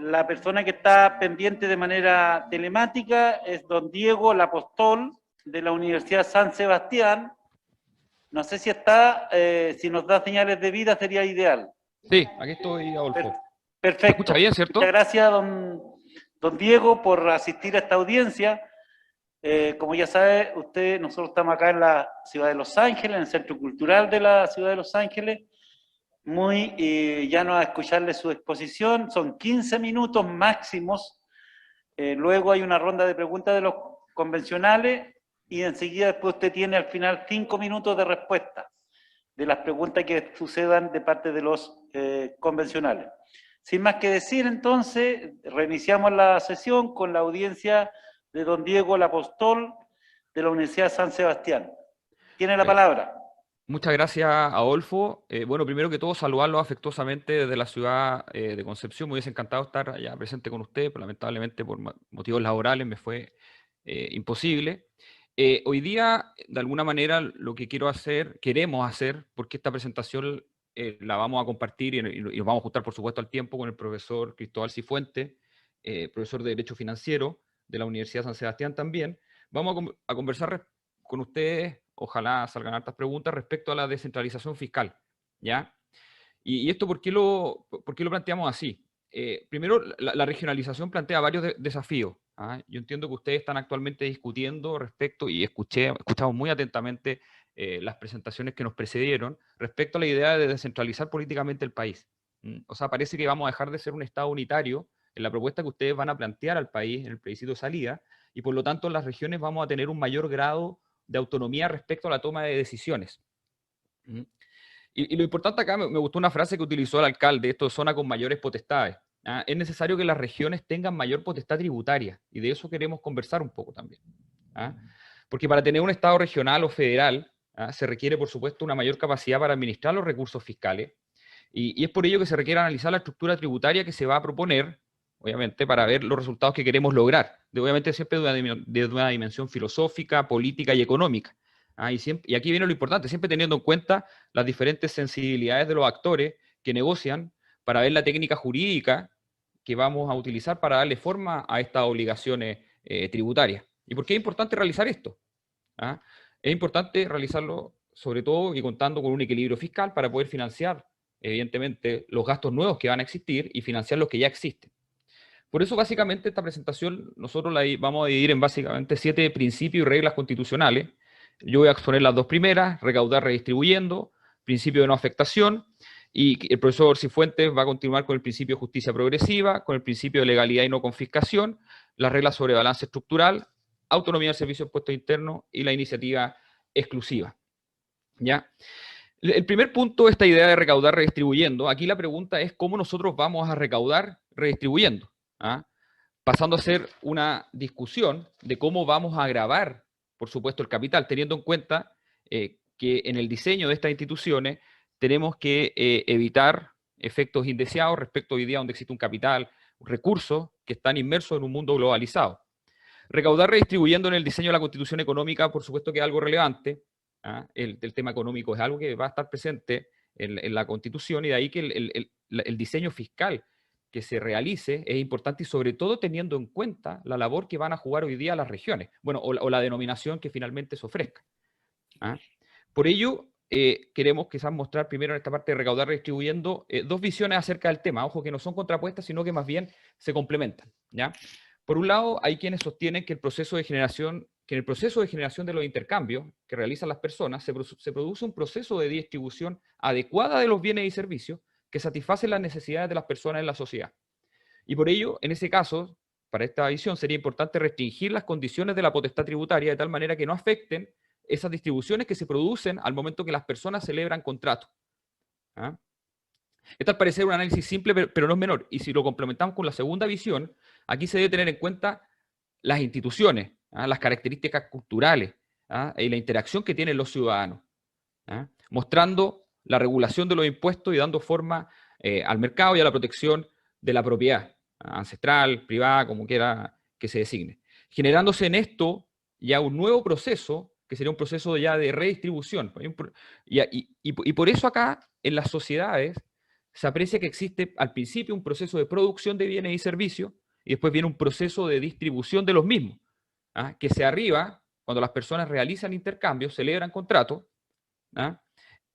La persona que está pendiente de manera telemática es don Diego Lapostol, de la Universidad San Sebastián. No sé si está, si nos da señales de vida sería ideal. Sí, aquí estoy, Adolfo. Perfecto. ¿Se escucha bien, cierto? Muchas gracias, don Diego, por asistir a esta audiencia. Como ya sabe usted, nosotros estamos acá en la ciudad de Los Ángeles, en el Centro Cultural de la ciudad de Los Ángeles, muy llano a escucharle su exposición, son 15 minutos máximos, luego hay una ronda de preguntas de los convencionales y enseguida después usted tiene al final 5 minutos de respuesta de las preguntas que sucedan de parte de los convencionales. Sin más que decir, entonces, reiniciamos la sesión con la audiencia de don Diego Lapostol, de la Universidad de San Sebastián. Tiene la palabra. Muchas gracias, Adolfo. Bueno, primero que todo, saludarlo afectuosamente desde la ciudad de Concepción. Me hubiese encantado estar allá presente con usted, pero lamentablemente por motivos laborales me fue imposible. Hoy día, de alguna manera, lo que queremos hacer, porque esta presentación la vamos a compartir y nos vamos a ajustar, por supuesto, al tiempo con el profesor Cristóbal Cifuentes, profesor de Derecho Financiero de la Universidad de San Sebastián también. Vamos a conversar con ustedes, ojalá salgan hartas preguntas respecto a la descentralización fiscal, ¿ya? ¿Y esto por qué lo planteamos así? Primero, la regionalización plantea varios desafíos. ¿Ah? Yo entiendo que ustedes están actualmente discutiendo respecto, y escuchamos muy atentamente las presentaciones que nos precedieron, respecto a la idea de descentralizar políticamente el país. O sea, parece que vamos a dejar de ser un Estado unitario en la propuesta que ustedes van a plantear al país en el plebiscito de salida, y por lo tanto en las regiones vamos a tener un mayor grado de autonomía respecto a la toma de decisiones. Y lo importante acá, me gustó una frase que utilizó el alcalde, esto es zona con mayores potestades. ¿Ah? Es necesario que las regiones tengan mayor potestad tributaria, y de eso queremos conversar un poco también. ¿Ah? Porque para tener un Estado regional o federal, se requiere, por supuesto, una mayor capacidad para administrar los recursos fiscales, y es por ello que se requiere analizar la estructura tributaria que se va a proponer, obviamente, para ver los resultados que queremos lograr, obviamente siempre desde una dimensión filosófica, política y económica. Y aquí viene lo importante, siempre teniendo en cuenta las diferentes sensibilidades de los actores que negocian para ver la técnica jurídica que vamos a utilizar para darle forma a estas obligaciones tributarias. ¿Y por qué es importante realizar esto? Es importante realizarlo sobre todo y contando con un equilibrio fiscal para poder financiar, evidentemente, los gastos nuevos que van a existir y financiar los que ya existen. Por eso, básicamente, esta presentación nosotros la vamos a dividir en básicamente 7 principios y reglas constitucionales. Yo voy a exponer las 2 primeras: recaudar redistribuyendo, principio de no afectación, y el profesor Cifuentes va a continuar con el principio de justicia progresiva, con el principio de legalidad y no confiscación, las reglas sobre balance estructural, autonomía del servicio de impuestos internos y la iniciativa exclusiva. ¿Ya? El primer punto, esta idea de recaudar redistribuyendo, aquí la pregunta es cómo nosotros vamos a recaudar redistribuyendo, pasando a ser una discusión de cómo vamos a gravar, por supuesto, el capital, teniendo en cuenta que en el diseño de estas instituciones tenemos que evitar efectos indeseados respecto a hoy día donde existe un capital, recursos que están inmersos en un mundo globalizado. Recaudar redistribuyendo en el diseño de la Constitución económica, por supuesto que es algo relevante. El tema económico es algo que va a estar presente en la Constitución, y de ahí que el diseño fiscal que se realice es importante, y sobre todo teniendo en cuenta la labor que van a jugar hoy día las regiones, bueno, o la denominación que finalmente se ofrezca. Por ello, queremos quizás mostrar primero en esta parte de recaudar redistribuyendo 2 visiones acerca del tema, ojo que no son contrapuestas, sino que más bien se complementan, ¿ya? Por un lado, hay quienes sostienen que en el proceso de generación de los intercambios que realizan las personas se produce un proceso de distribución adecuada de los bienes y servicios que satisfacen las necesidades de las personas en la sociedad. Y por ello, en ese caso, para esta visión sería importante restringir las condiciones de la potestad tributaria de tal manera que no afecten esas distribuciones que se producen al momento que las personas celebran contratos. Este al parecer es un análisis simple, pero no es menor. Y si lo complementamos con la segunda visión, aquí se debe tener en cuenta las instituciones, las características culturales y la interacción que tienen los ciudadanos, mostrando la regulación de los impuestos y dando forma al mercado y a la protección de la propiedad, ancestral, privada, como quiera que se designe. Generándose en esto ya un nuevo proceso, que sería un proceso ya de redistribución. Y por eso acá, en las sociedades, se aprecia que existe al principio un proceso de producción de bienes y servicios y después viene un proceso de distribución de los mismos, ¿ah? Que se arriba cuando las personas realizan intercambios, celebran contratos, ¿ah?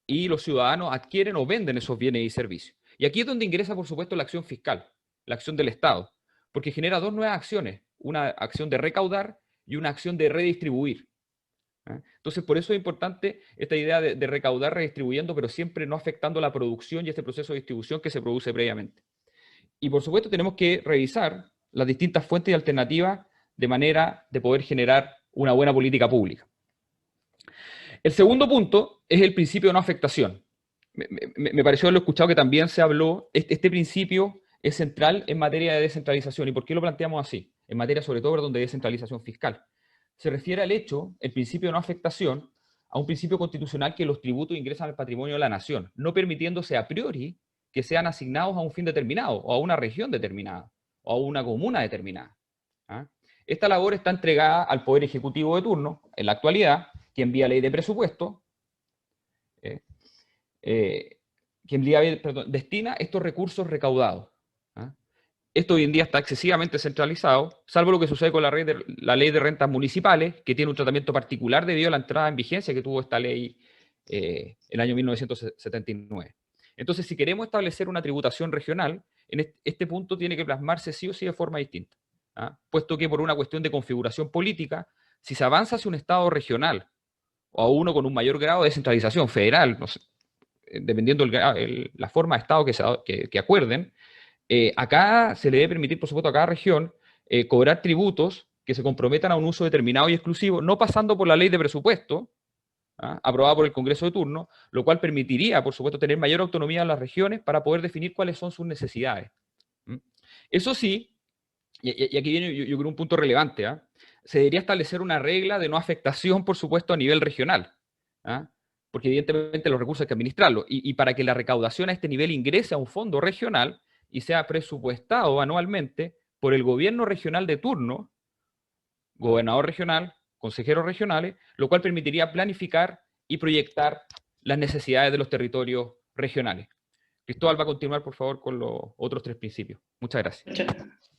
Y los ciudadanos adquieren o venden esos bienes y servicios. Y aquí es donde ingresa, por supuesto, la acción fiscal, la acción del Estado, porque genera dos nuevas acciones, una acción de recaudar y una acción de redistribuir. Entonces, por eso es importante esta idea de recaudar redistribuyendo, pero siempre no afectando la producción y este proceso de distribución que se produce previamente. Y por supuesto tenemos que revisar las distintas fuentes y alternativas de manera de poder generar una buena política pública. El segundo punto es el principio de no afectación. Me pareció haberlo escuchado que también se habló, este principio es central en materia de descentralización. ¿Y por qué lo planteamos así? En materia sobre todo, perdón, de descentralización fiscal. Se refiere al hecho, el principio de no afectación, a un principio constitucional que los tributos ingresan al patrimonio de la nación, no permitiéndose a priori que sean asignados a un fin determinado, o a una región determinada, o a una comuna determinada. ¿Ah? Esta labor está entregada al Poder Ejecutivo de turno, en la actualidad, quien vía ley de presupuesto, destina estos recursos recaudados. ¿Ah? Esto hoy en día está excesivamente centralizado, salvo lo que sucede con la ley de rentas municipales, que tiene un tratamiento particular debido a la entrada en vigencia que tuvo esta ley el año 1979. Entonces, si queremos establecer una tributación regional, en este punto tiene que plasmarse sí o sí de forma distinta, ¿ah? Puesto que por una cuestión de configuración política, si se avanza hacia un Estado regional o a uno con un mayor grado de descentralización federal, no sé, dependiendo la forma de Estado que acuerden, acá se le debe permitir, por supuesto, a cada región cobrar tributos que se comprometan a un uso determinado y exclusivo, no pasando por la ley de presupuesto, ¿ah? Aprobada por el Congreso de turno, lo cual permitiría, por supuesto, tener mayor autonomía en las regiones para poder definir cuáles son sus necesidades. ¿Mm? Eso sí, y aquí viene yo creo un punto relevante, ¿ah? Se debería establecer una regla de no afectación, por supuesto, a nivel regional, ¿ah? Porque evidentemente los recursos hay que administrarlos, y para que la recaudación a este nivel ingrese a un fondo regional y sea presupuestado anualmente por el gobierno regional de turno, gobernador regional, consejeros regionales, lo cual permitiría planificar y proyectar las necesidades de los territorios regionales. Cristóbal va a continuar, por favor, con los otros tres principios. Muchas gracias.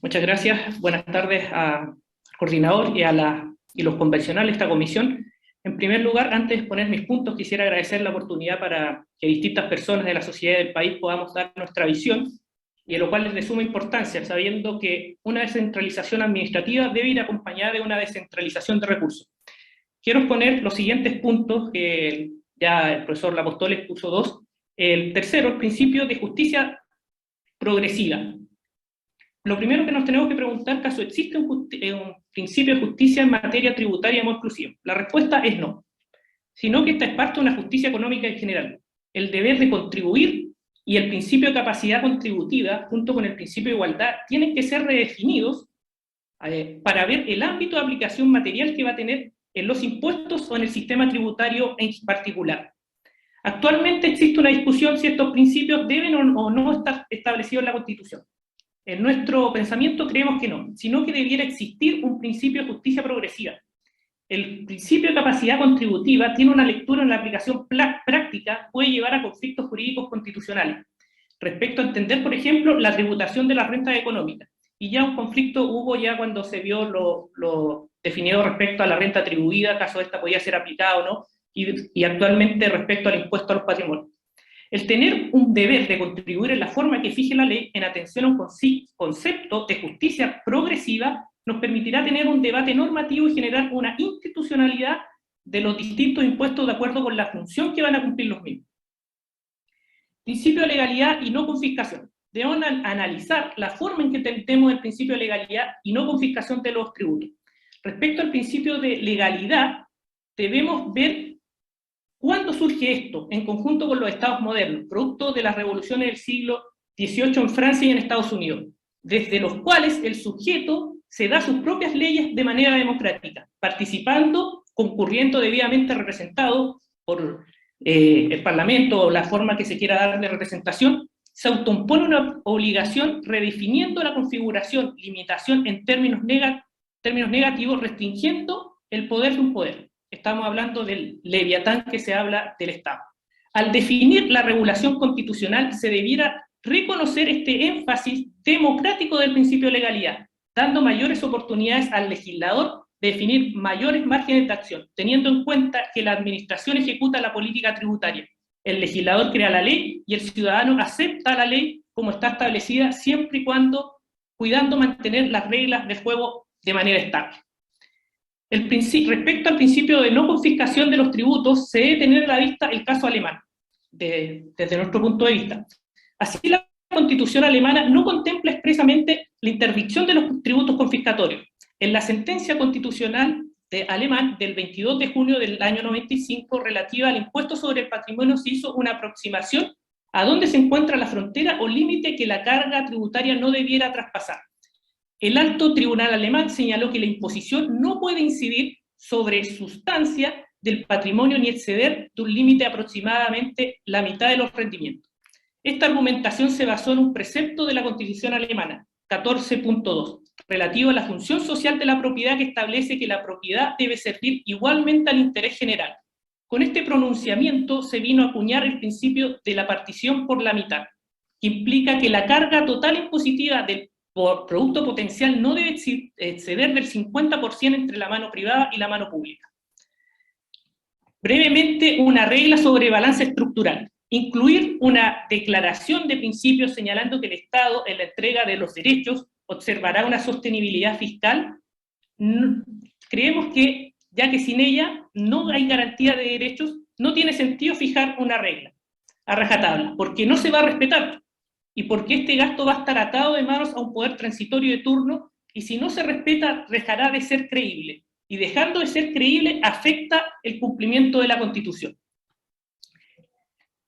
Muchas gracias. Buenas tardes al coordinador y los convencionales de esta comisión. En primer lugar, antes de exponer mis puntos, quisiera agradecer la oportunidad para que distintas personas de la sociedad y del país podamos dar nuestra visión, y a lo cual es de suma importancia, sabiendo que una descentralización administrativa debe ir acompañada de una descentralización de recursos. Quiero exponer los siguientes puntos, que ya el profesor Lapostol expuso dos. El tercero, el principio de justicia progresiva. Lo primero que nos tenemos que preguntar, ¿acaso existe un principio de justicia en materia tributaria y exclusiva? La respuesta es no, sino que esta es parte de una justicia económica en general. El deber de contribuir y el principio de capacidad contributiva, junto con el principio de igualdad, tienen que ser redefinidos para ver el ámbito de aplicación material que va a tener en los impuestos o en el sistema tributario en particular. Actualmente existe una discusión si estos principios deben o no estar establecidos en la Constitución. En nuestro pensamiento creemos que no, sino que debiera existir un principio de justicia progresiva. El principio de capacidad contributiva tiene una lectura en la aplicación práctica, puede llevar a conflictos jurídicos constitucionales, respecto a entender, por ejemplo, la tributación de las rentas económicas. Y ya un conflicto hubo ya cuando se vio lo definido respecto a la renta atribuida, acaso esta podía ser aplicada o no, y actualmente respecto al impuesto a los patrimonios. El tener un deber de contribuir en la forma que fije la ley en atención a un concepto de justicia progresiva nos permitirá tener un debate normativo y generar una institucionalidad de los distintos impuestos de acuerdo con la función que van a cumplir los mismos. Principio de legalidad y no confiscación. Debemos analizar la forma en que tentemos el principio de legalidad y no confiscación de los tributos. Respecto al principio de legalidad, debemos ver ¿cuándo surge esto? En conjunto con los estados modernos, producto de las revoluciones del siglo XVIII en Francia y en Estados Unidos, desde los cuales el sujeto se da sus propias leyes de manera democrática, participando, concurriendo debidamente representado por el Parlamento o la forma que se quiera dar de representación, se autoimpone una obligación redefiniendo la configuración, limitación en términos negativos, restringiendo el poder de un poder. Estamos hablando del leviatán que se habla del Estado. Al definir la regulación constitucional se debiera reconocer este énfasis democrático del principio de legalidad, dando mayores oportunidades al legislador de definir mayores márgenes de acción, teniendo en cuenta que la administración ejecuta la política tributaria, el legislador crea la ley y el ciudadano acepta la ley como está establecida, siempre y cuando cuidando mantener las reglas del juego de manera estable. Respecto al principio de no confiscación de los tributos, se debe tener a la vista el caso alemán, desde nuestro punto de vista. Así, la Constitución alemana no contempla expresamente la interdicción de los tributos confiscatorios. En la sentencia constitucional alemán del 22 de junio del año 95 relativa al impuesto sobre el patrimonio se hizo una aproximación a dónde se encuentra la frontera o límite que la carga tributaria no debiera traspasar. El alto tribunal alemán señaló que la imposición no puede incidir sobre sustancia del patrimonio ni exceder de un límite aproximadamente la mitad de los rendimientos. Esta argumentación se basó en un precepto de la Constitución alemana, 14.2, relativo a la función social de la propiedad, que establece que la propiedad debe servir igualmente al interés general. Con este pronunciamiento se vino a acuñar el principio de la partición por la mitad, que implica que la carga total impositiva del producto potencial no debe exceder del 50% entre la mano privada y la mano pública. Brevemente, una regla sobre balance estructural. Incluir una declaración de principios señalando que el Estado, en la entrega de los derechos, observará una sostenibilidad fiscal. Creemos que, ya que sin ella no hay garantía de derechos, no tiene sentido fijar una regla a rajatabla, porque no se va a respetar, y porque este gasto va a estar atado de manos a un poder transitorio de turno, y si no se respeta, dejará de ser creíble, y dejando de ser creíble, afecta el cumplimiento de la Constitución.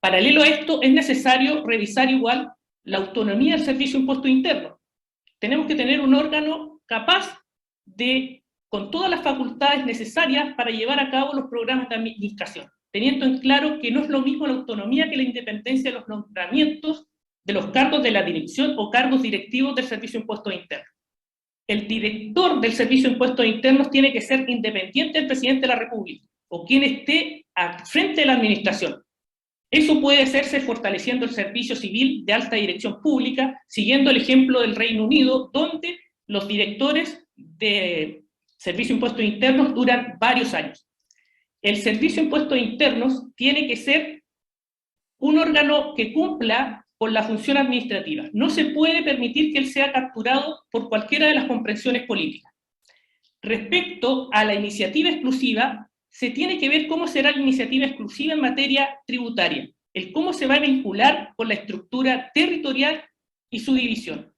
Paralelo a esto, es necesario revisar igual la autonomía del Servicio de Impuesto Interno. Tenemos que tener un órgano capaz de, con todas las facultades necesarias para llevar a cabo los programas de administración, teniendo en claro que no es lo mismo la autonomía que la independencia de los nombramientos de los cargos de la dirección o cargos directivos del Servicio de Impuestos Internos. El director del Servicio de Impuestos Internos tiene que ser independiente del presidente de la República o quien esté al frente de la administración. Eso puede hacerse fortaleciendo el servicio civil de alta dirección pública, siguiendo el ejemplo del Reino Unido, donde los directores de Servicio de Impuestos Internos duran varios años. El Servicio de Impuestos Internos tiene que ser un órgano que cumpla con la función administrativa. No se puede permitir que él sea capturado por cualquiera de las comprensiones políticas. Respecto a la iniciativa exclusiva, se tiene que ver cómo será la iniciativa exclusiva en materia tributaria, el cómo se va a vincular con la estructura territorial y su división.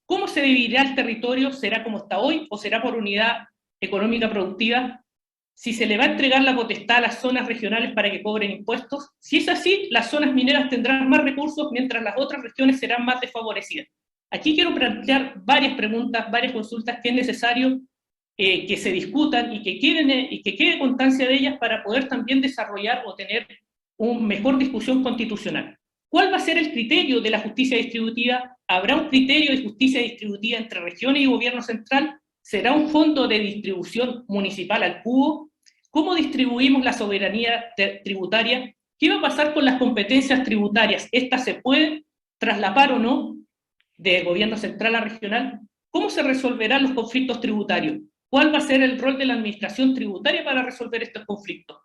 ¿Cómo se dividirá el territorio? ¿Será como está hoy o será por unidad económica productiva? Si se le va a entregar la potestad a las zonas regionales para que cobren impuestos. Si es así, las zonas mineras tendrán más recursos, mientras las otras regiones serán más desfavorecidas. Aquí quiero plantear varias preguntas, varias consultas que es necesario que se discutan y que quede constancia de ellas para poder también desarrollar o tener una mejor discusión constitucional. ¿Cuál va a ser el criterio de la justicia distributiva? ¿Habrá un criterio de justicia distributiva entre regiones y gobierno central? ¿Será un fondo de distribución municipal al cubo? ¿Cómo distribuimos la soberanía tributaria? ¿Qué va a pasar con las competencias tributarias? ¿Estas se pueden traslapar o no de gobierno central a regional? ¿Cómo se resolverán los conflictos tributarios? ¿Cuál va a ser el rol de la administración tributaria para resolver estos conflictos?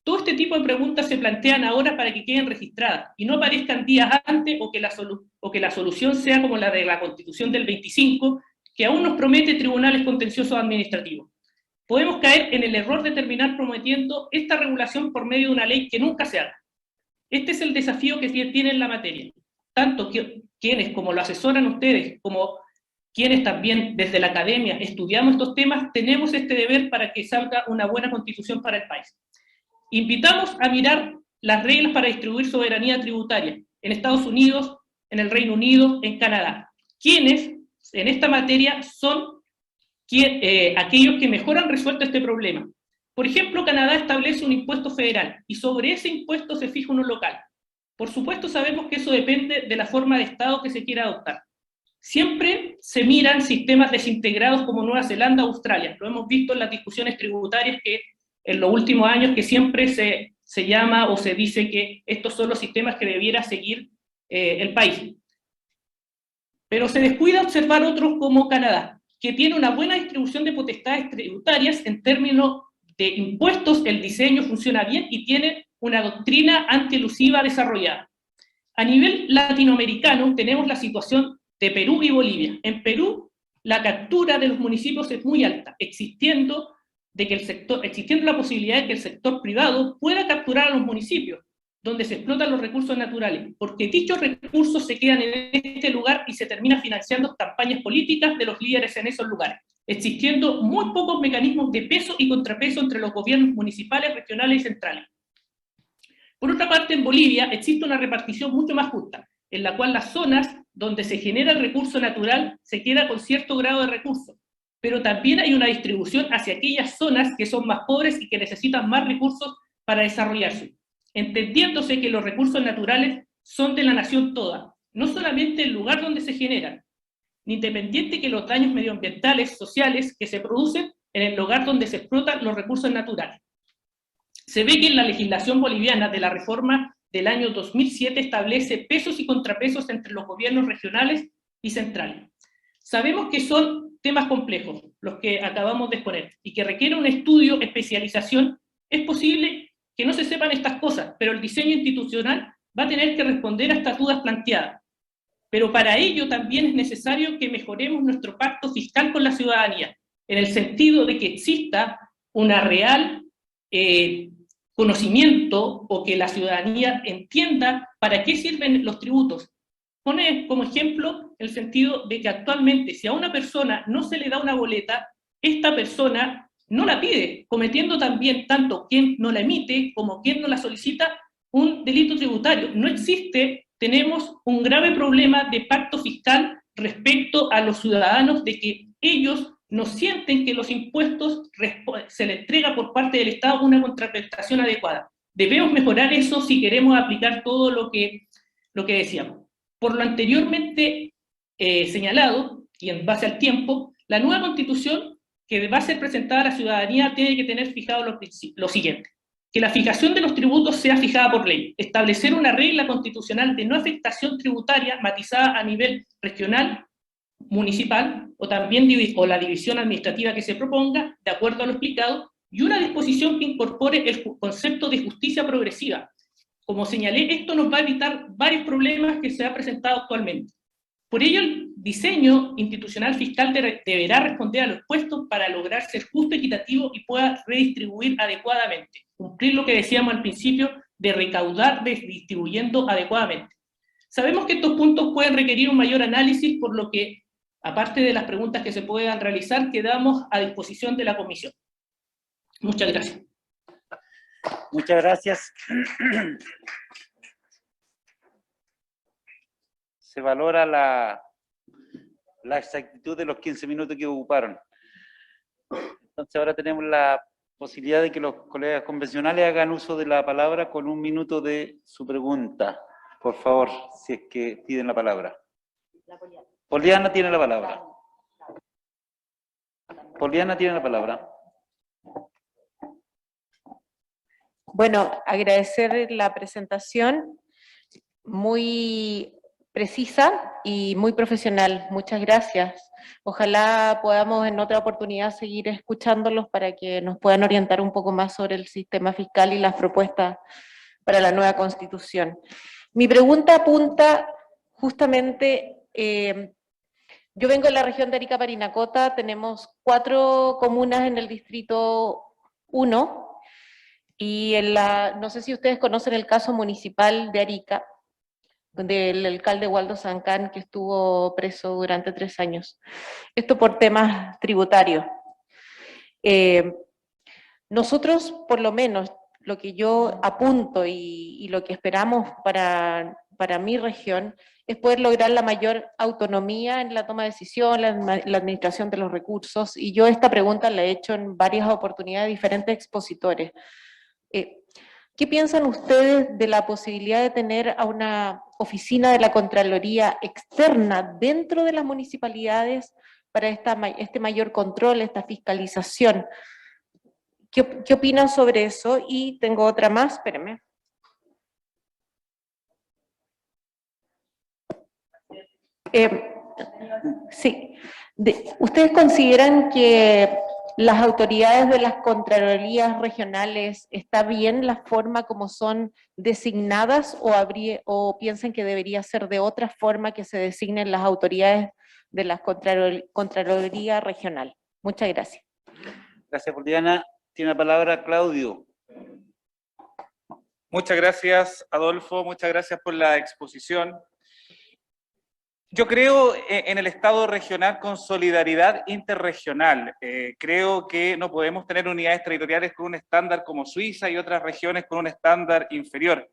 Todo este tipo de preguntas se plantean ahora para que queden registradas y no aparezcan días antes o que la solución sea como la de la Constitución del 25, que aún nos promete tribunales contenciosos administrativos. Podemos caer en el error de terminar prometiendo esta regulación por medio de una ley que nunca se haga. Este es el desafío que tienen la materia. Tanto quienes, como lo asesoran ustedes, como quienes también desde la academia estudiamos estos temas, tenemos este deber para que salga una buena constitución para el país. Invitamos a mirar las reglas para distribuir soberanía tributaria en Estados Unidos, en el Reino Unido, en Canadá. Quienes en esta materia son aquellos que mejor han resuelto este problema. Por ejemplo, Canadá establece un impuesto federal y sobre ese impuesto se fija uno local. Por supuesto, sabemos que eso depende de la forma de Estado que se quiera adoptar. Siempre se miran sistemas desintegrados como Nueva Zelanda o Australia. Lo hemos visto en las discusiones tributarias que en los últimos años que siempre se llama o se dice que estos son los sistemas que debiera seguir el país. Pero se descuida observar otros como Canadá, que tiene una buena distribución de potestades tributarias en términos de impuestos, el diseño funciona bien y tiene una doctrina antielusiva desarrollada. A nivel latinoamericano tenemos la situación de Perú y Bolivia. En Perú la captura de los municipios es muy alta, existiendo la posibilidad de que el sector privado pueda capturar a los municipios donde se explotan los recursos naturales, porque dichos recursos se quedan en este lugar y se termina financiando campañas políticas de los líderes en esos lugares, existiendo muy pocos mecanismos de peso y contrapeso entre los gobiernos municipales, regionales y centrales. Por otra parte, en Bolivia existe una repartición mucho más justa, en la cual las zonas donde se genera el recurso natural se queda con cierto grado de recursos, pero también hay una distribución hacia aquellas zonas que son más pobres y que necesitan más recursos para desarrollarse, entendiéndose que los recursos naturales son de la nación toda, no solamente el lugar donde se generan, independiente que los daños medioambientales, sociales, que se producen en el lugar donde se explotan los recursos naturales. Se ve que en la legislación boliviana de la reforma del año 2007 establece pesos y contrapesos entre los gobiernos regionales y centrales. Sabemos que son temas complejos, los que acabamos de exponer, y que requiere un estudio, especialización. Es posible que no se sepan estas cosas, pero el diseño institucional va a tener que responder a estas dudas planteadas. Pero para ello también es necesario que mejoremos nuestro pacto fiscal con la ciudadanía, en el sentido de que exista una real conocimiento o que la ciudadanía entienda para qué sirven los tributos. Pone como ejemplo el sentido de que actualmente si a una persona no se le da una boleta, esta persona no la pide, cometiendo también tanto quien no la emite como quien no la solicita un delito tributario. No existe, tenemos un grave problema de pacto fiscal respecto a los ciudadanos, de que ellos no sienten que los impuestos se les entrega por parte del Estado una contraprestación adecuada. Debemos mejorar eso si queremos aplicar todo lo que decíamos. Por lo anteriormente señalado, y en base al tiempo, la nueva Constitución que va a ser presentada a la ciudadanía tiene que tener fijado lo siguiente: que la fijación de los tributos sea fijada por ley, establecer una regla constitucional de no afectación tributaria matizada a nivel regional, municipal, o también la división administrativa que se proponga, de acuerdo a lo explicado, y una disposición que incorpore el concepto de justicia progresiva. Como señalé, esto nos va a evitar varios problemas que se han presentado actualmente. Por ello, el diseño institucional fiscal deberá responder a lo expuesto para lograr ser justo, equitativo y pueda redistribuir adecuadamente. Cumplir lo que decíamos al principio de recaudar redistribuyendo adecuadamente. Sabemos que estos puntos pueden requerir un mayor análisis, por lo que, aparte de las preguntas que se puedan realizar, quedamos a disposición de la comisión. Muchas gracias. Muchas gracias. Se valora la exactitud de los 15 minutos que ocuparon. Entonces ahora tenemos la posibilidad de que los colegas convencionales hagan uso de la palabra con 1 minuto de su pregunta. Por favor, si es que piden la palabra. Poliana tiene la palabra. Poliana tiene la palabra. Bueno, agradecer la presentación, muy precisa y muy profesional. Muchas gracias. Ojalá podamos en otra oportunidad seguir escuchándolos para que nos puedan orientar un poco más sobre el sistema fiscal y las propuestas para la nueva Constitución. Mi pregunta apunta justamente, yo vengo de la región de Arica, Parinacota, tenemos 4 comunas en el distrito 1, y no sé si ustedes conocen el caso municipal de Arica, del alcalde Waldo Zancán, que estuvo preso durante 3 años. Esto por temas tributarios. Nosotros, por lo menos, lo que yo apunto y lo que esperamos para mi región es poder lograr la mayor autonomía en la toma de decisión, la administración de los recursos, y yo esta pregunta la he hecho en varias oportunidades a diferentes expositores. ¿Qué piensan ustedes de la posibilidad de tener a una oficina de la Contraloría externa dentro de las municipalidades para este mayor control, esta fiscalización? ¿Qué opinan sobre eso? Y tengo otra más, espérenme. Sí. ¿Ustedes consideran que las autoridades de las contralorías regionales está bien la forma como son designadas o piensan que debería ser de otra forma que se designen las autoridades de la Contraloría Regional? Muchas gracias. Gracias, Juliana. Tiene la palabra Claudio. Muchas gracias, Adolfo. Muchas gracias por la exposición. Yo creo en el Estado regional con solidaridad interregional. Creo que no podemos tener unidades territoriales con un estándar como Suiza y otras regiones con un estándar inferior.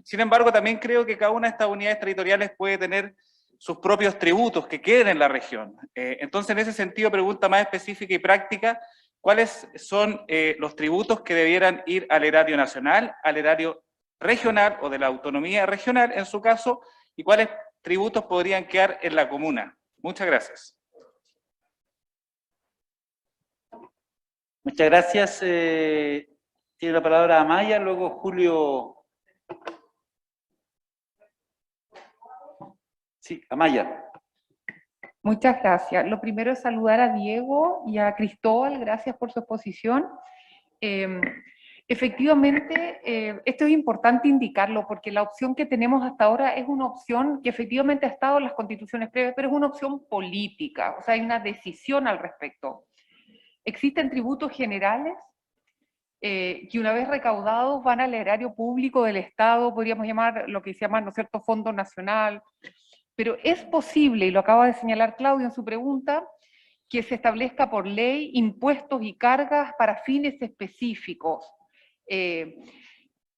Sin embargo, también creo que cada una de estas unidades territoriales puede tener sus propios tributos que queden en la región. Entonces, en ese sentido, pregunta más específica y práctica, ¿cuáles son los tributos que debieran ir al erario nacional, al erario regional o de la autonomía regional, en su caso, y cuáles tributos podrían quedar en la comuna? Muchas gracias. Muchas gracias. Tiene la palabra Amaya, luego Julio. Sí, Amaya. Muchas gracias. Lo primero es saludar a Diego y a Cristóbal, gracias por su exposición. Efectivamente, esto es importante indicarlo porque la opción que tenemos hasta ahora es una opción que efectivamente ha estado en las constituciones previas, pero es una opción política, o sea, hay una decisión al respecto. Existen tributos generales que una vez recaudados van al erario público del Estado, podríamos llamar lo que se llama, ¿no es cierto?, Fondo Nacional, pero es posible, y lo acaba de señalar Claudio en su pregunta, que se establezca por ley impuestos y cargas para fines específicos.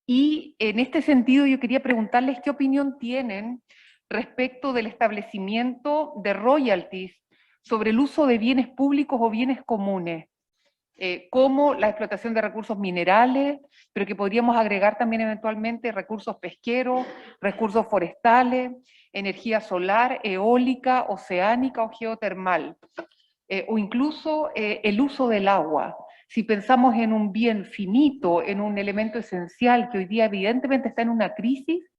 Y en este sentido yo quería preguntarles qué opinión tienen respecto del establecimiento de royalties sobre el uso de bienes públicos o bienes comunes, como la explotación de recursos minerales, pero que podríamos agregar también eventualmente recursos pesqueros, recursos forestales, energía solar, eólica, oceánica o geotermal, o incluso el uso del agua. Si pensamos en un bien finito, en un elemento esencial que hoy día evidentemente está en una crisis,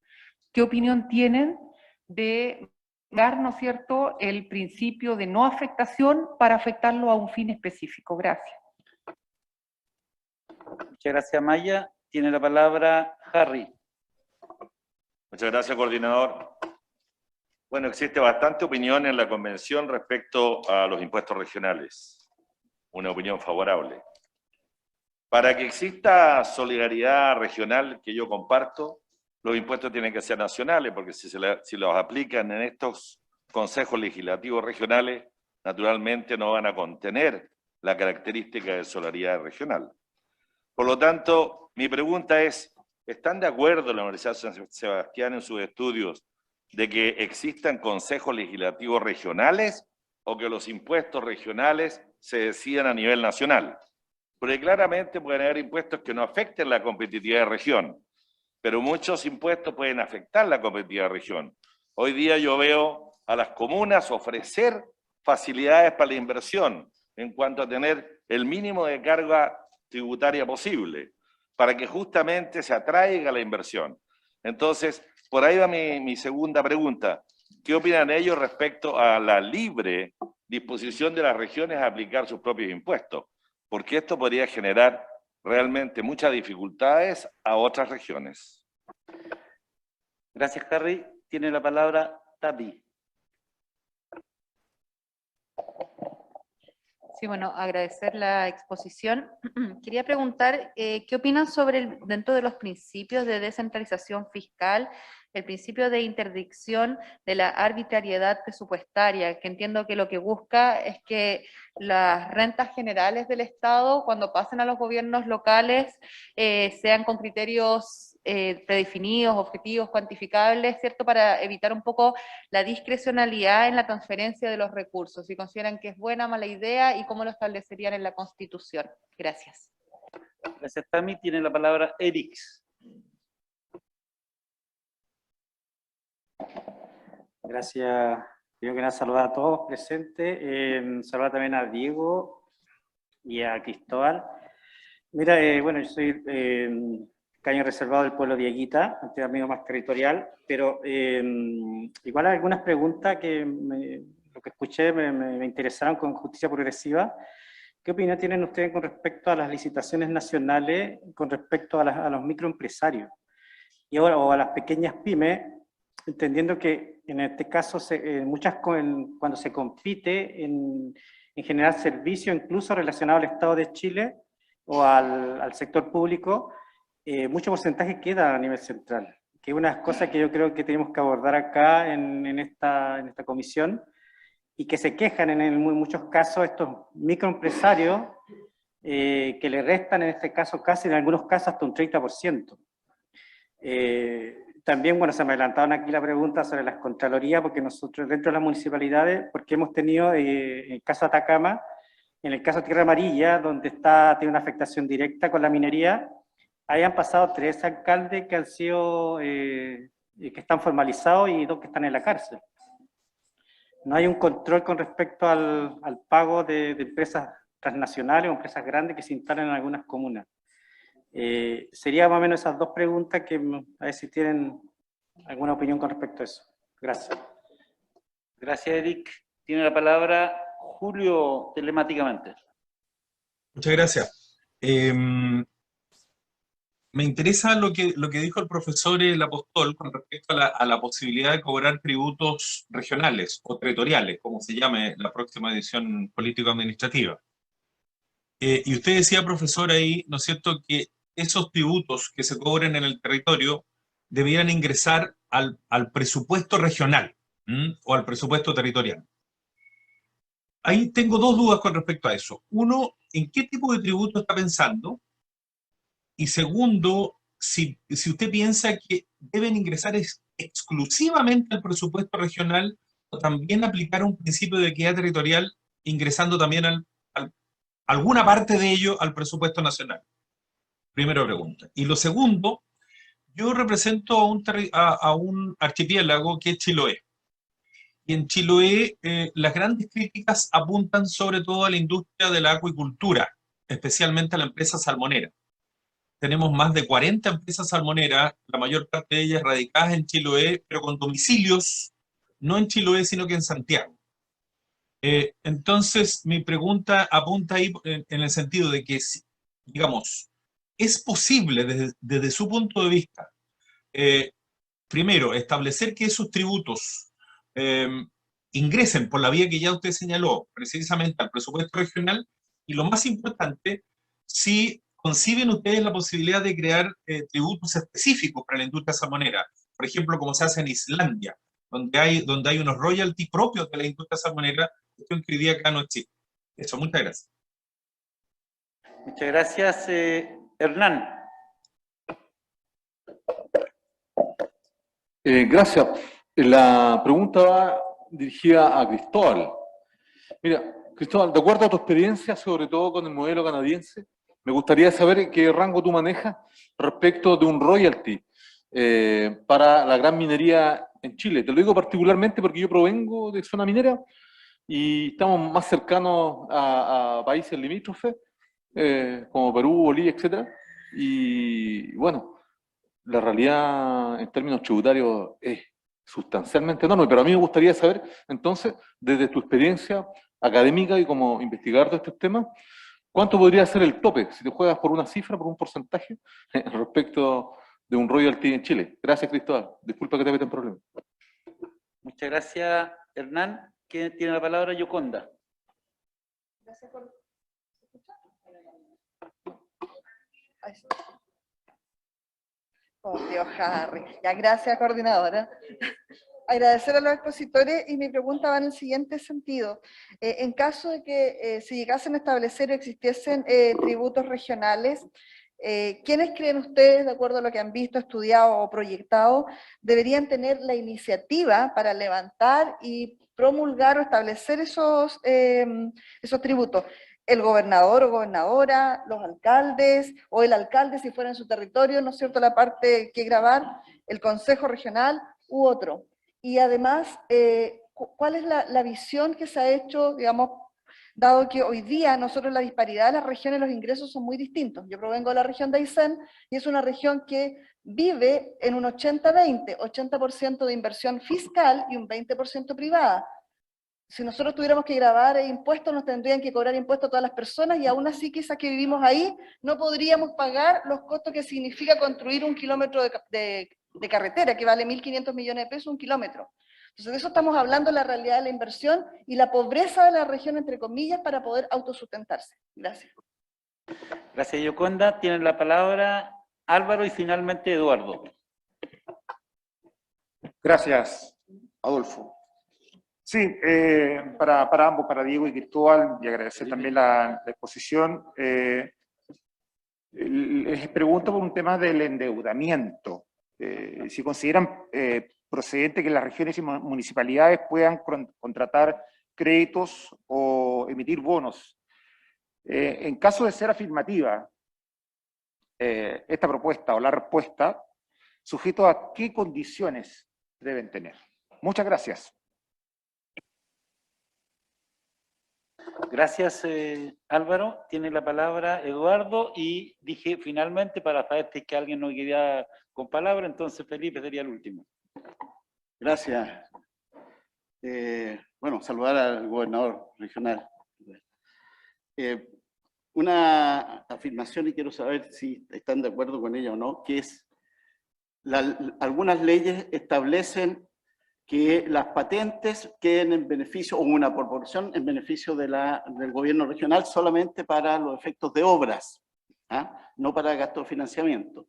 ¿qué opinión tienen de dar, ¿no es cierto?, el principio de no afectación para afectarlo a un fin específico? Gracias. Muchas gracias, Maya. Tiene la palabra Harry. Muchas gracias, coordinador. Bueno, existe bastante opinión en la convención respecto a los impuestos regionales. Una opinión favorable. Para que exista solidaridad regional, que yo comparto, los impuestos tienen que ser nacionales, porque si los aplican en estos consejos legislativos regionales, naturalmente no van a contener la característica de solidaridad regional. Por lo tanto, mi pregunta es, ¿están de acuerdo la Universidad de San Sebastián en sus estudios de que existan consejos legislativos regionales o que los impuestos regionales se decidan a nivel nacional? Porque claramente pueden haber impuestos que no afecten la competitividad de región, pero muchos impuestos pueden afectar la competitividad de región. Hoy día yo veo a las comunas ofrecer facilidades para la inversión en cuanto a tener el mínimo de carga tributaria posible, para que justamente se atraiga la inversión. Entonces, por ahí va mi segunda pregunta. ¿Qué opinan ellos respecto a la libre disposición de las regiones a aplicar sus propios impuestos? Porque esto podría generar realmente muchas dificultades a otras regiones. Gracias, Harry. Tiene la palabra Tabi. Sí, bueno, agradecer la exposición. Quería preguntar, ¿qué opinan sobre, dentro de los principios de descentralización fiscal, el principio de interdicción de la arbitrariedad presupuestaria, que entiendo que lo que busca es que las rentas generales del Estado, cuando pasen a los gobiernos locales, sean con criterios predefinidos, objetivos, cuantificables, ¿cierto? Para evitar un poco la discrecionalidad en la transferencia de los recursos, si consideran que es buena o mala idea y cómo lo establecerían en la Constitución. Gracias. Gracias, Tami. Tiene la palabra Erix. Gracias. Primero que nada, saludar a todos presentes. Saludar también a Diego y a Cristóbal. Mira, bueno, yo soy caño reservado del pueblo de Dieguita, antes amigo más territorial, pero igual hay algunas preguntas que lo que escuché me interesaron con justicia progresiva. ¿Qué opinión tienen ustedes con respecto a las licitaciones nacionales, con respecto a los microempresarios y ahora, o a las pequeñas pymes, entendiendo que en este caso cuando se compite en generar servicios incluso relacionados al Estado de Chile o al sector público, mucho porcentaje queda a nivel central, que es una cosa que yo creo que tenemos que abordar acá en esta comisión, y que se quejan en muchos casos estos microempresarios que le restan en este caso casi, en algunos casos hasta un 30%. También, bueno, se me adelantaron aquí la pregunta sobre las contralorías, porque nosotros dentro de las municipalidades, porque hemos tenido, en el caso de Atacama, en el caso de Tierra Amarilla, donde tiene una afectación directa con la minería, ahí han pasado 3 alcaldes que han sido, que están formalizados y 2 que están en la cárcel. No hay un control con respecto al pago de empresas transnacionales o empresas grandes que se instalan en algunas comunas. Sería más o menos esas 2 preguntas, que a ver si tienen alguna opinión con respecto a eso. Gracias. Gracias, Eric. Tiene la palabra Julio, telemáticamente. Muchas gracias. Me interesa lo que dijo el profesor El Apostol con respecto a la posibilidad de cobrar tributos regionales o territoriales, como se llame la próxima edición político-administrativa. Y usted decía, profesor, ahí, ¿no es cierto?, que esos tributos que se cobren en el territorio debieran ingresar al presupuesto regional, o al presupuesto territorial. Ahí tengo 2 dudas con respecto a eso. Uno, ¿en qué tipo de tributo está pensando? Y segundo, si usted piensa que deben ingresar exclusivamente al presupuesto regional o también aplicar un principio de equidad territorial ingresando también alguna parte de ello al presupuesto nacional. Primera pregunta. Y lo segundo, yo represento a un archipiélago que es Chiloé. Y en Chiloé las grandes críticas apuntan sobre todo a la industria de la acuicultura, especialmente a la empresa salmonera. Tenemos más de 40 empresas salmoneras, la mayor parte de ellas radicadas en Chiloé, pero con domicilios no en Chiloé, sino que en Santiago. Entonces, mi pregunta apunta ahí en el sentido de que, digamos, es posible desde su punto de vista, primero, establecer que esos tributos ingresen por la vía que ya usted señaló, precisamente al presupuesto regional, y lo más importante, si ¿conciben ustedes la posibilidad de crear tributos específicos para la industria salmonera? Por ejemplo, como se hace en Islandia, donde hay unos royalties propios de la industria salmonera, que hoy día acá no existe. Eso, muchas gracias. Muchas gracias. Hernán. Gracias. La pregunta va dirigida a Cristóbal. Mira, Cristóbal, de acuerdo a tu experiencia, sobre todo con el modelo canadiense, me gustaría saber qué rango tú manejas respecto de un royalty para la gran minería en Chile. Te lo digo particularmente porque yo provengo de zona minera y estamos más cercanos a países limítrofes, como Perú, Bolivia, etc. Y bueno, la realidad en términos tributarios es sustancialmente enorme, pero a mí me gustaría saber, entonces, desde tu experiencia académica y como investigador de estos temas, ¿cuánto podría ser el tope, si te juegas por una cifra, por un porcentaje, respecto de un royalty en Chile? Gracias, Cristóbal. Disculpa que te meta en problemas. Muchas gracias, Hernán. ¿Quién tiene la palabra? Yoconda. Gracias por... Oh, Dios, Harry. Ya, gracias, coordinadora. Agradecer a los expositores, y mi pregunta va en el siguiente sentido. En caso de que se llegasen a establecer o existiesen tributos regionales, ¿quiénes creen ustedes, de acuerdo a lo que han visto, estudiado o proyectado, deberían tener la iniciativa para levantar y promulgar o establecer esos tributos? ¿El gobernador o gobernadora, los alcaldes, o el alcalde si fuera en su territorio, ¿no es cierto?, la parte que grabar, el consejo regional u otro? Y además, ¿cuál es la visión que se ha hecho, digamos, dado que hoy día nosotros la disparidad de las regiones, los ingresos son muy distintos. Yo provengo de la región de Aysén y es una región que vive en un 80-20, 80% de inversión fiscal y un 20% privada. Si nosotros tuviéramos que grabar impuestos, nos tendrían que cobrar impuestos a todas las personas y aún así quizás que vivimos ahí no podríamos pagar los costos que significa construir un kilómetro de carretera, que vale 1.500 millones de pesos un kilómetro. Entonces de eso estamos hablando, la realidad de la inversión y la pobreza de la región, entre comillas, para poder autosustentarse. Gracias. Gracias, Yoconda. Tienen la palabra Álvaro y finalmente Eduardo. Gracias, Adolfo. Sí, para ambos, para Diego y Cristóbal, y agradecer también la exposición. Les pregunto por un tema del endeudamiento. Si consideran procedente que las regiones y municipalidades puedan contratar créditos o emitir bonos. En caso de ser afirmativa, esta propuesta o la respuesta, sujeto a qué condiciones deben tener. Muchas gracias. Gracias, Álvaro. Tiene la palabra Eduardo y dije finalmente para saber si es que alguien no quería con palabra, entonces Felipe sería el último. Gracias. Bueno, saludar al gobernador regional. Una afirmación y quiero saber si están de acuerdo con ella o no, que es, algunas leyes establecen que las patentes queden en beneficio, o una proporción en beneficio del gobierno regional solamente para los efectos de obras, no para gasto de financiamiento.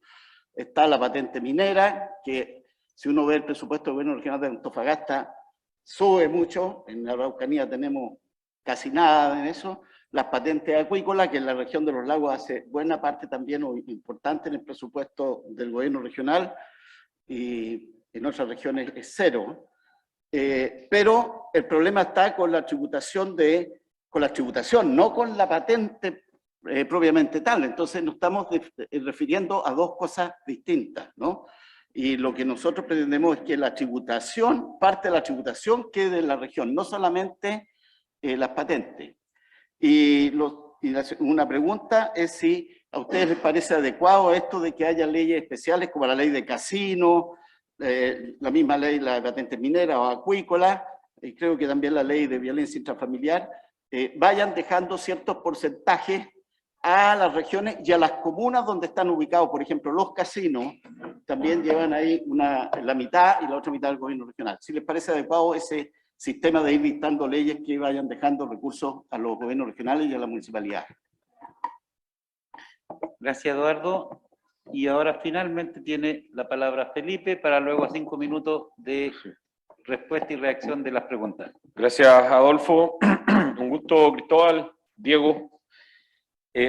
Está la patente minera, que si uno ve el presupuesto del gobierno regional de Antofagasta, sube mucho, en la Araucanía tenemos casi nada en eso. Las patentes acuícolas, que en la región de los lagos hace buena parte también, o importante en el presupuesto del gobierno regional, y en otras regiones es cero. Pero el problema está con la tributación, no con la patente propiamente tal. Entonces nos estamos refiriendo a dos cosas distintas, ¿no? Y lo que nosotros pretendemos es que la tributación, parte de la tributación quede en la región, no solamente las patentes. Y una pregunta es si a ustedes les parece adecuado esto de que haya leyes especiales como la ley de casino, la misma ley, la de patentes mineras o acuícolas, y creo que también la ley de violencia intrafamiliar, vayan dejando ciertos porcentajes a las regiones y a las comunas donde están ubicados. Por ejemplo, los casinos también llevan ahí la mitad y la otra mitad del gobierno regional. Si les parece adecuado ese sistema de ir dictando leyes que vayan dejando recursos a los gobiernos regionales y a la municipalidad. Gracias, Eduardo. Y ahora finalmente tiene la palabra Felipe para luego 5 minutos de respuesta y reacción de las preguntas. Gracias, Adolfo. Un gusto, Cristóbal, Diego.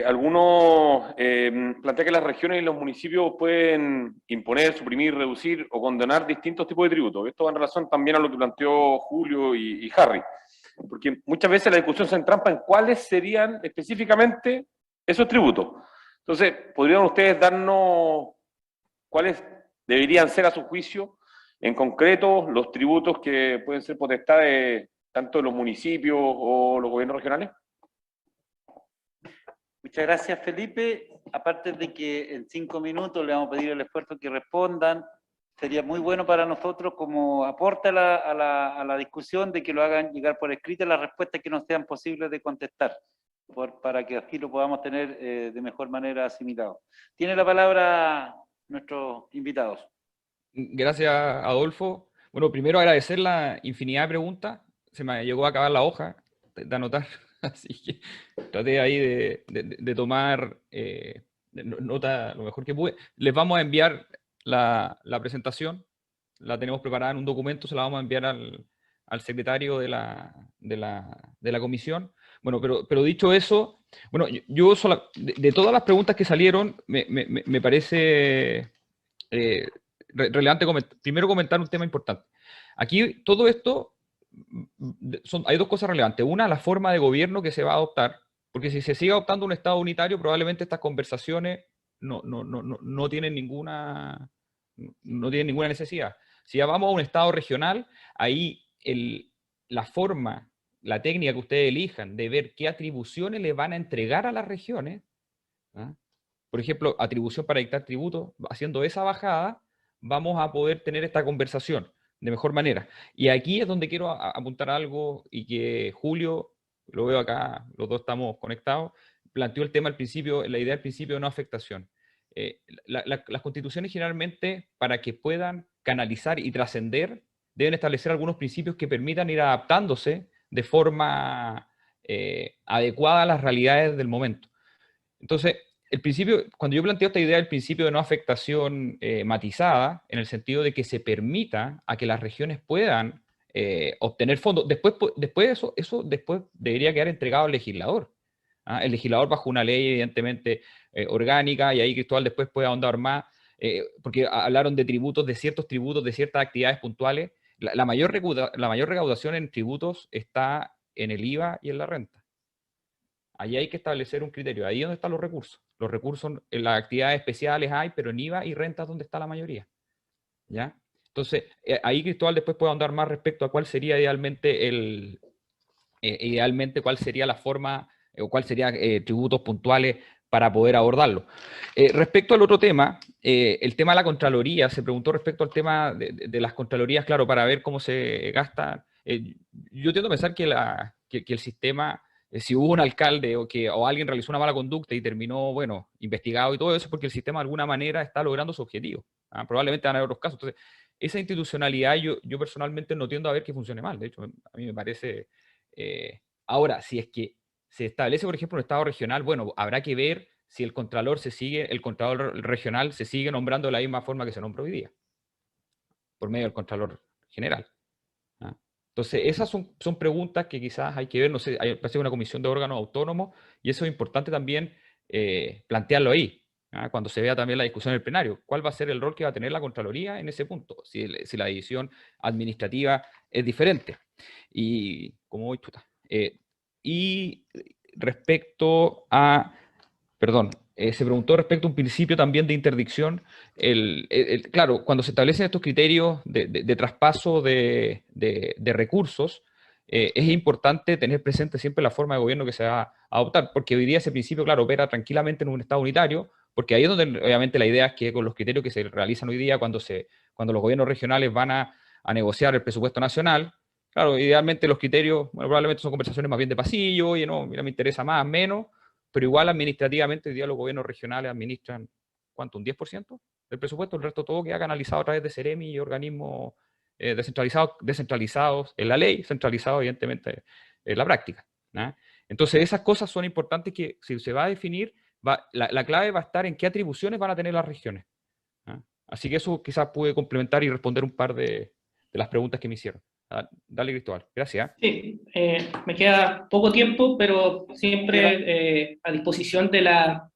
Algunos plantean que las regiones y los municipios pueden imponer, suprimir, reducir o condenar distintos tipos de tributos. Esto va en relación también a lo que planteó Julio y Harry. Porque muchas veces la discusión se entrampa en cuáles serían específicamente esos tributos. Entonces, ¿podrían ustedes darnos cuáles deberían ser a su juicio, en concreto, los tributos que pueden ser potestades tanto de los municipios o los gobiernos regionales? Muchas gracias, Felipe. Aparte de que en 5 minutos le vamos a pedir el esfuerzo que respondan, sería muy bueno para nosotros como aporte a la discusión de que lo hagan llegar por escrito las respuestas que nos sean posibles de contestar, para que así lo podamos tener de mejor manera asimilado. Tiene la palabra nuestros invitados. Gracias, Adolfo. Bueno, primero agradecer la infinidad de preguntas. Se me llegó a acabar la hoja de anotar, así que traté ahí de tomar nota lo mejor que pude. Les vamos a enviar la presentación, la tenemos preparada en un documento, se la vamos a enviar al secretario de la comisión. Bueno, pero dicho eso, bueno, yo de todas las preguntas que salieron, me parece relevante primero comentar un tema importante. Aquí todo esto, hay dos cosas relevantes. Una, la forma de gobierno que se va a adoptar, porque si se sigue adoptando un Estado unitario, probablemente estas conversaciones no tienen ninguna necesidad. Si ya vamos a un Estado regional, ahí la forma la técnica que ustedes elijan de ver qué atribuciones le van a entregar a las regiones, ¿ah? Por ejemplo, atribución para dictar tributos, haciendo esa bajada, vamos a poder tener esta conversación de mejor manera. Y aquí es donde quiero apuntar algo, y que Julio, lo veo acá, los dos estamos conectados, planteó el tema al principio, la idea del principio de no afectación. Las constituciones generalmente, para que puedan canalizar y trascender, deben establecer algunos principios que permitan ir adaptándose de forma adecuada a las realidades del momento. Entonces, el principio, cuando yo planteo esta idea del principio de no afectación matizada, en el sentido de que se permita a que las regiones puedan obtener fondos, después eso después debería quedar entregado al legislador. ¿Ah? El legislador bajo una ley evidentemente orgánica, y ahí Cristóbal después puede ahondar más, porque hablaron de tributos, de ciertos tributos, de ciertas actividades puntuales. La mayor recaudación en tributos está en el IVA y en la renta. Ahí hay que establecer un criterio, ahí es donde están los recursos. Los recursos en las actividades especiales hay, pero en IVA y renta es donde está la mayoría. ¿Ya? Entonces, ahí Cristóbal después puede ahondar más respecto a cuál sería idealmente cuál sería la forma, o cuál serían tributos puntuales para poder abordarlo. Respecto al otro tema, el tema de la Contraloría, se preguntó respecto al tema de las Contralorías, claro, para ver cómo se gasta. Yo tiendo a pensar que el sistema, si hubo un alcalde o alguien realizó una mala conducta y terminó, bueno, investigado y todo eso, es porque el sistema de alguna manera está logrando su objetivo. ¿Ah? Probablemente van a haber otros casos. Entonces, esa institucionalidad yo personalmente no tiendo a ver que funcione mal. De hecho, a mí me parece... ahora, si es que se establece, por ejemplo, un estado regional, bueno, habrá que ver si el contralor regional se sigue nombrando de la misma forma que se nombra hoy día, por medio del contralor general. ¿Ah? Entonces, esas son preguntas que quizás hay que ver, no sé, parece una comisión de órganos autónomos, y eso es importante también plantearlo ahí, ¿ah? Cuando se vea también la discusión en el plenario. ¿Cuál va a ser el rol que va a tener la Contraloría en ese punto? Si la división administrativa es diferente. Y, como voy, chuta. Y respecto a, perdón, se preguntó respecto a un principio también de interdicción. Claro, cuando se establecen estos criterios de traspaso de recursos, es importante tener presente siempre la forma de gobierno que se va a adoptar, porque hoy día ese principio, claro, opera tranquilamente en un Estado unitario, porque ahí es donde obviamente la idea es que con los criterios que se realizan hoy día, cuando los gobiernos regionales van a negociar el presupuesto nacional, claro, idealmente los criterios, bueno, probablemente son conversaciones más bien de pasillo, oye, no, mira, me interesa más, menos, pero igual administrativamente hoy día los gobiernos regionales administran, ¿cuánto? ¿Un 10% del presupuesto? El resto todo queda canalizado a través de Ceremi y organismos descentralizados en la ley, centralizados evidentemente en la práctica, ¿no? Entonces esas cosas son importantes que si se va a definir, la clave va a estar en qué atribuciones van a tener las regiones, ¿no? Así que eso quizás puede complementar y responder un par de las preguntas que me hicieron. Dale, Cristóbal. Gracias. Sí, me queda poco tiempo, pero siempre a disposición de la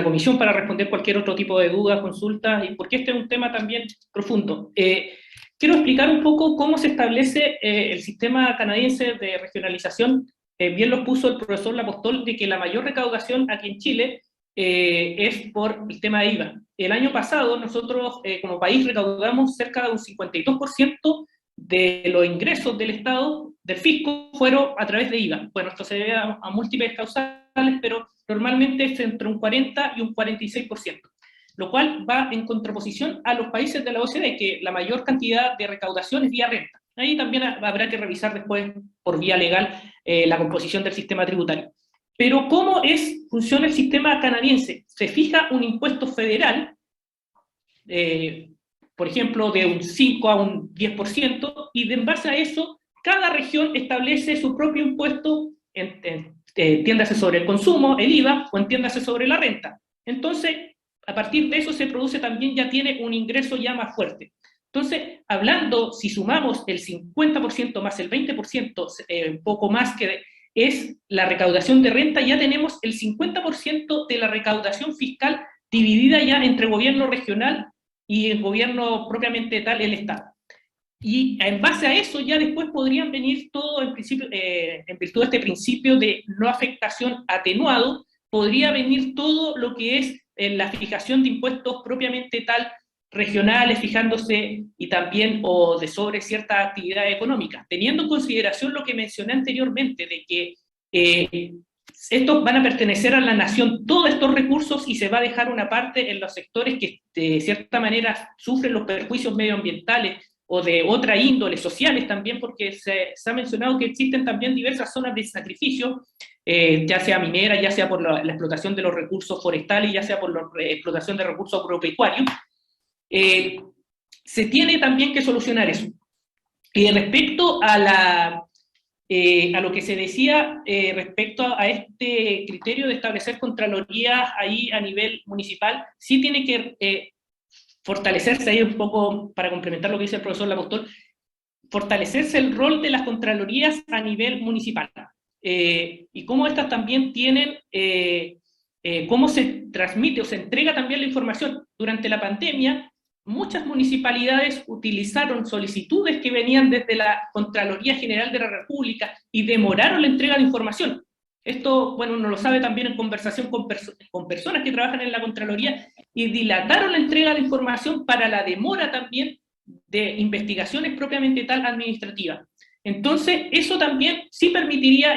comisión para responder cualquier otro tipo de duda, consulta, y porque este es un tema también profundo. Quiero explicar un poco cómo se establece el sistema canadiense de regionalización. Bien lo puso el profesor Lapostol, de que la mayor recaudación aquí en Chile es por el tema de IVA. El año pasado nosotros como país recaudamos cerca de un 52% de los ingresos del Estado, del fisco, fueron a través de IVA. Bueno, esto se debe a múltiples causales, pero normalmente es entre un 40 y un 46%, lo cual va en contraposición a los países de la OCDE, que la mayor cantidad de recaudación es vía renta. Ahí también habrá que revisar después, por vía legal, la composición del sistema tributario. Pero ¿cómo funciona el sistema canadiense? Se fija un impuesto federal, por ejemplo, de un 5 a un 10%, y en base a eso, cada región establece su propio impuesto, entiéndase sobre el consumo, el IVA, o entiéndase sobre la renta. Entonces, a partir de eso se produce también, ya tiene un ingreso ya más fuerte. Entonces, hablando, si sumamos el 50% más el 20%, un poco más que es la recaudación de renta, ya tenemos el 50% de la recaudación fiscal dividida ya entre gobierno regional y el gobierno propiamente tal, el Estado. Y en base a eso ya después podrían venir todo, en principio, en virtud de este principio de no afectación atenuado, podría venir todo lo que es la fijación de impuestos propiamente tal regionales, fijándose y también o de sobre ciertas actividades económicas, teniendo en consideración lo que mencioné anteriormente, de que estos van a pertenecer a la nación, todos estos recursos, y se va a dejar una parte en los sectores que de cierta manera sufren los perjuicios medioambientales o de otra índole, sociales también, porque se ha mencionado que existen también diversas zonas de sacrificio, ya sea minera, ya sea por la explotación de los recursos forestales, ya sea por la explotación de recursos agropecuarios. Se tiene también que solucionar eso. Respecto a lo que se decía respecto a este criterio de establecer contralorías ahí a nivel municipal, sí tiene que fortalecerse ahí un poco, para complementar lo que dice el profesor Lapostol, fortalecerse el rol de las contralorías a nivel municipal. Y cómo estas también tienen, cómo se transmite o se entrega también la información. Durante la pandemia, muchas municipalidades utilizaron solicitudes que venían desde la Contraloría General de la República y demoraron la entrega de información. Esto, bueno, uno lo sabe también en conversación con personas que trabajan en la Contraloría, y dilataron la entrega de información para la demora también de investigaciones propiamente tal administrativas. Entonces, eso también sí permitiría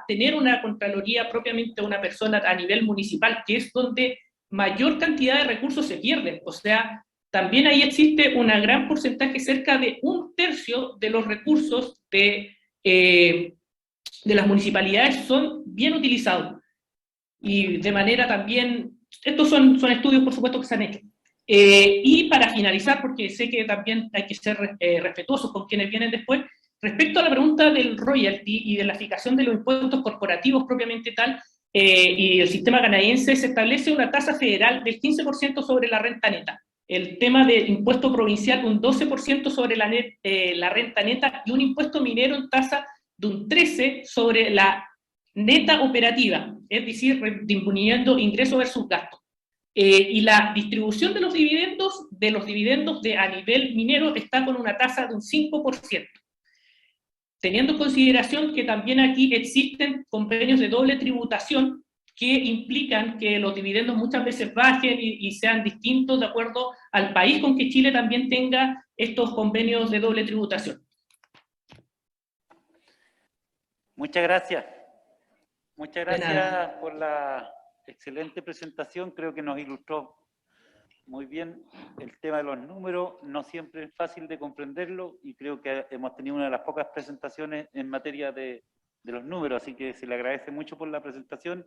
tener una Contraloría propiamente una persona a nivel municipal, que es donde mayor cantidad de recursos se pierden. O sea, también ahí existe un gran porcentaje, cerca de 1/3 de los recursos de las municipalidades son bien utilizados. Y de manera también, estos son estudios por supuesto que se han hecho. Y para finalizar, porque sé que también hay que ser respetuosos con quienes vienen después, respecto a la pregunta del royalty y de la fijación de los impuestos corporativos propiamente tal, y el sistema canadiense, se establece una tasa federal del 15% sobre la renta neta. El tema del impuesto provincial, un 12% sobre la renta neta, y un impuesto minero en tasa de un 13% sobre la neta operativa, es decir, disminuyendo ingresos versus gastos. Y la distribución de los dividendos a nivel minero está con una tasa de un 5%. Teniendo en consideración que también aquí existen convenios de doble tributación que implican que los dividendos muchas veces bajen y sean distintos de acuerdo al país, con que Chile también tenga estos convenios de doble tributación. Muchas gracias. Muchas gracias por la excelente presentación. Creo que nos ilustró muy bien el tema de los números. No siempre es fácil de comprenderlo, y creo que hemos tenido una de las pocas presentaciones en materia de los números, así que se le agradece mucho por la presentación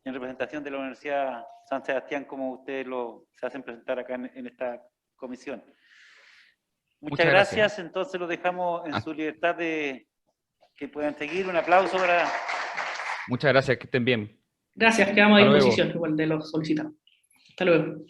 en representación de la Universidad San Sebastián, como ustedes se hacen presentar acá en esta comisión. Muchas gracias. Entonces lo dejamos en su libertad de que puedan seguir. Un aplauso para... Muchas gracias, que estén bien. Gracias, quedamos a disposición igual de los solicitados. Hasta luego.